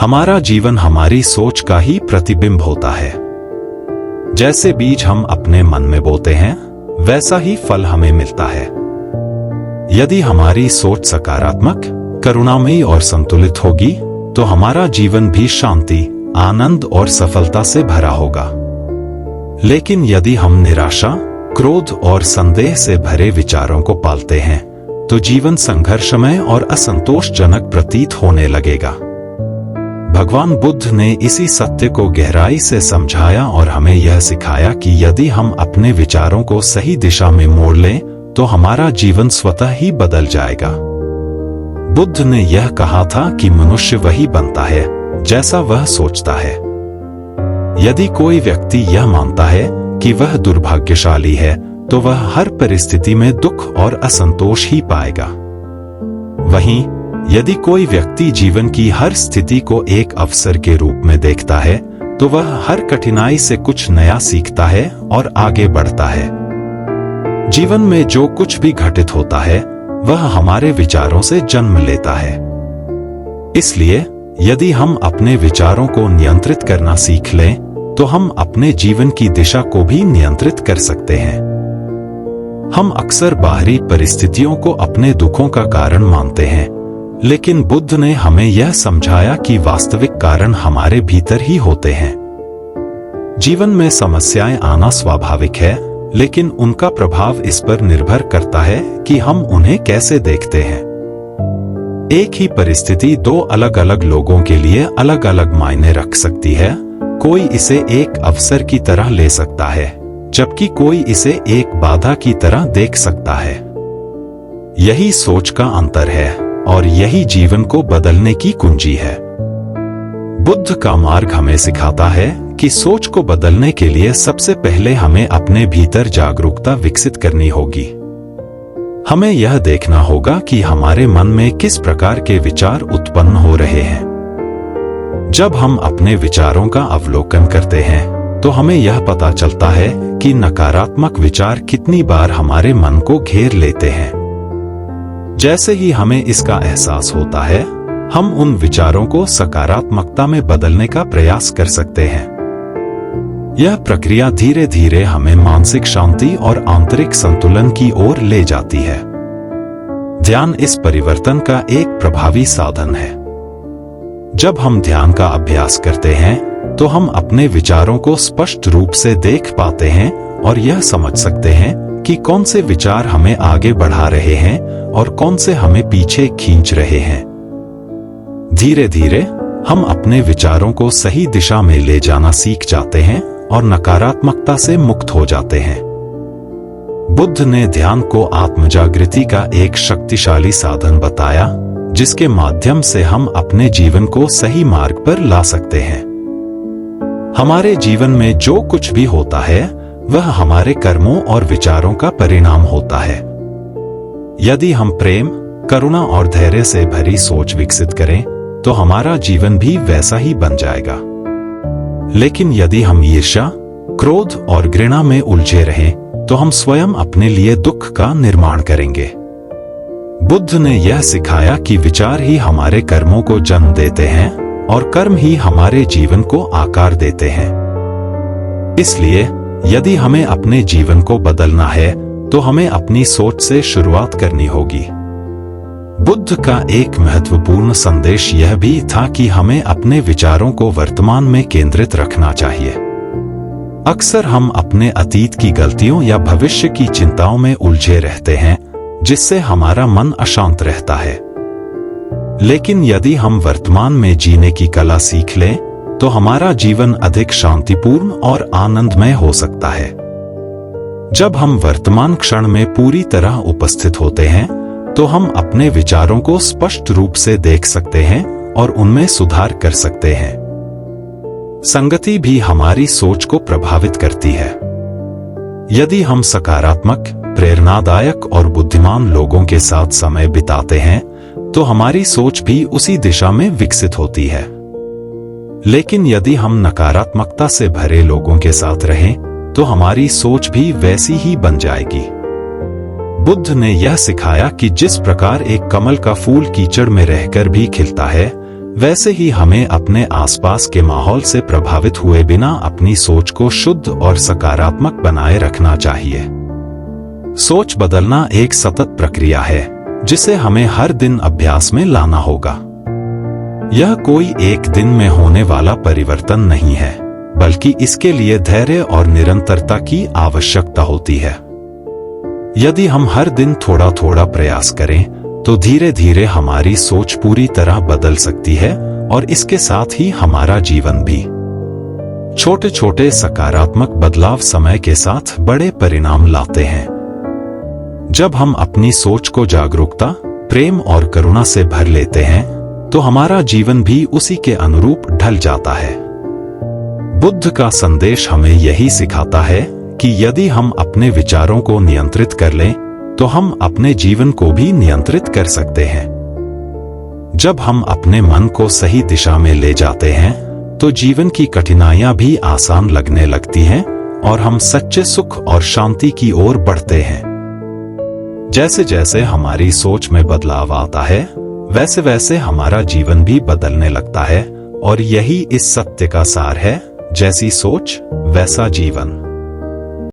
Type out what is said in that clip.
हमारा जीवन हमारी सोच का ही प्रतिबिंब होता है। जैसे बीज हम अपने मन में बोते हैं, वैसा ही फल हमें मिलता है। यदि हमारी सोच सकारात्मक, करुणामयी और संतुलित होगी, तो हमारा जीवन भी शांति, आनंद और सफलता से भरा होगा। लेकिन यदि हम निराशा, क्रोध और संदेह से भरे विचारों को पालते हैं, तो जीवन संघर्षमय और असंतोषजनक प्रतीत होने लगेगा। भगवान बुद्ध ने इसी सत्य को गहराई से समझाया और हमें यह सिखाया कि यदि हम अपने विचारों को सही दिशा में मोड़ लें, तो हमारा जीवन स्वतः ही बदल जाएगा। बुद्ध ने यह कहा था कि मनुष्य वही बनता है जैसा वह सोचता है। यदि कोई व्यक्ति यह मानता है कि वह दुर्भाग्यशाली है, तो वह हर परिस्थिति में दुख और असंतोष ही पाएगा। वहीं यदि कोई व्यक्ति जीवन की हर स्थिति को एक अवसर के रूप में देखता है, तो वह हर कठिनाई से कुछ नया सीखता है और आगे बढ़ता है। जीवन में जो कुछ भी घटित होता है, वह हमारे विचारों से जन्म लेता है। इसलिए यदि हम अपने विचारों को नियंत्रित करना सीख लें, तो हम अपने जीवन की दिशा को भी नियंत्रित कर सकते हैं। हम अक्सर बाहरी परिस्थितियों को अपने दुखों का कारण मानते हैं, लेकिन बुद्ध ने हमें यह समझाया कि वास्तविक कारण हमारे भीतर ही होते हैं। जीवन में समस्याएं आना स्वाभाविक है, लेकिन उनका प्रभाव इस पर निर्भर करता है कि हम उन्हें कैसे देखते हैं। एक ही परिस्थिति दो अलग अलग लोगों के लिए अलग अलग मायने रख सकती है। कोई इसे एक अवसर की तरह ले सकता है, जबकि कोई इसे एक बाधा की तरह देख सकता है। यही सोच का अंतर है और यही जीवन को बदलने की कुंजी है। बुद्ध का मार्ग हमें सिखाता है कि सोच को बदलने के लिए सबसे पहले हमें अपने भीतर जागरूकता विकसित करनी होगी। हमें यह देखना होगा कि हमारे मन में किस प्रकार के विचार उत्पन्न हो रहे हैं। जब हम अपने विचारों का अवलोकन करते हैं, तो हमें यह पता चलता है कि नकारात्मक विचार कितनी बार हमारे मन को घेर लेते हैं। जैसे ही हमें इसका एहसास होता है, हम उन विचारों को सकारात्मकता में बदलने का प्रयास कर सकते हैं। यह प्रक्रिया धीरे धीरे हमें मानसिक शांति और आंतरिक संतुलन की ओर ले जाती है। ध्यान इस परिवर्तन का एक प्रभावी साधन है। जब हम ध्यान का अभ्यास करते हैं, तो हम अपने विचारों को स्पष्ट रूप से देख पाते हैं और यह समझ सकते हैं कि कौन से विचार हमें आगे बढ़ा रहे हैं और कौन से हमें पीछे खींच रहे हैं। धीरे धीरे हम अपने विचारों को सही दिशा में ले जाना सीख जाते हैं और नकारात्मकता से मुक्त हो जाते हैं। बुद्ध ने ध्यान को आत्मजागृति का एक शक्तिशाली साधन बताया, जिसके माध्यम से हम अपने जीवन को सही मार्ग पर ला सकते हैं। हमारे जीवन में जो कुछ भी होता है, वह हमारे कर्मों और विचारों का परिणाम होता है। यदि हम प्रेम, करुणा और धैर्य से भरी सोच विकसित करें, तो हमारा जीवन भी वैसा ही बन जाएगा। लेकिन यदि हम ईर्ष्या, क्रोध और घृणा में उलझे रहें, तो हम स्वयं अपने लिए दुख का निर्माण करेंगे। बुद्ध ने यह सिखाया कि विचार ही हमारे कर्मों को जन्म देते हैं और कर्म ही हमारे जीवन को आकार देते हैं। इसलिए यदि हमें अपने जीवन को बदलना है, तो हमें अपनी सोच से शुरुआत करनी होगी। बुद्ध का एक महत्वपूर्ण संदेश यह भी था कि हमें अपने विचारों को वर्तमान में केंद्रित रखना चाहिए। अक्सर हम अपने अतीत की गलतियों या भविष्य की चिंताओं में उलझे रहते हैं, जिससे हमारा मन अशांत रहता है। लेकिन यदि हम वर्तमान में जीने की कला सीख लें, तो हमारा जीवन अधिक शांतिपूर्ण और आनंदमय हो सकता है। जब हम वर्तमान क्षण में पूरी तरह उपस्थित होते हैं, तो हम अपने विचारों को स्पष्ट रूप से देख सकते हैं और उनमें सुधार कर सकते हैं। संगति भी हमारी सोच को प्रभावित करती है। यदि हम सकारात्मक, प्रेरणादायक और बुद्धिमान लोगों के साथ समय बिताते हैं, तो हमारी सोच भी उसी दिशा में विकसित होती है। लेकिन यदि हम नकारात्मकता से भरे लोगों के साथ रहें, तो हमारी सोच भी वैसी ही बन जाएगी। बुद्ध ने यह सिखाया कि जिस प्रकार एक कमल का फूल कीचड़ में रहकर भी खिलता है, वैसे ही हमें अपने आसपास के माहौल से प्रभावित हुए बिना अपनी सोच को शुद्ध और सकारात्मक बनाए रखना चाहिए। सोच बदलना एक सतत प्रक्रिया है जिसे हमें हर दिन अभ्यास में लाना होगा। यह कोई एक दिन में होने वाला परिवर्तन नहीं है, बल्कि इसके लिए धैर्य और निरंतरता की आवश्यकता होती है। यदि हम हर दिन थोड़ा थोड़ा प्रयास करें तो धीरे धीरे हमारी सोच पूरी तरह बदल सकती है और इसके साथ ही हमारा जीवन भी। छोटे छोटे सकारात्मक बदलाव समय के साथ बड़े परिणाम लाते हैं। जब हम अपनी सोच को जागरूकता, प्रेम और करुणा से भर लेते हैं तो हमारा जीवन भी उसी के अनुरूप ढल जाता है। बुद्ध का संदेश हमें यही सिखाता है कि यदि हम अपने विचारों को नियंत्रित कर लें तो हम अपने जीवन को भी नियंत्रित कर सकते हैं। जब हम अपने मन को सही दिशा में ले जाते हैं तो जीवन की कठिनाइयां भी आसान लगने लगती हैं और हम सच्चे सुख और शांति की ओर बढ़ते हैं। जैसे जैसे हमारी सोच में बदलाव आता है, वैसे वैसे हमारा जीवन भी बदलने लगता है और यही इस सत्य का सार है, जैसी सोच वैसा जीवन।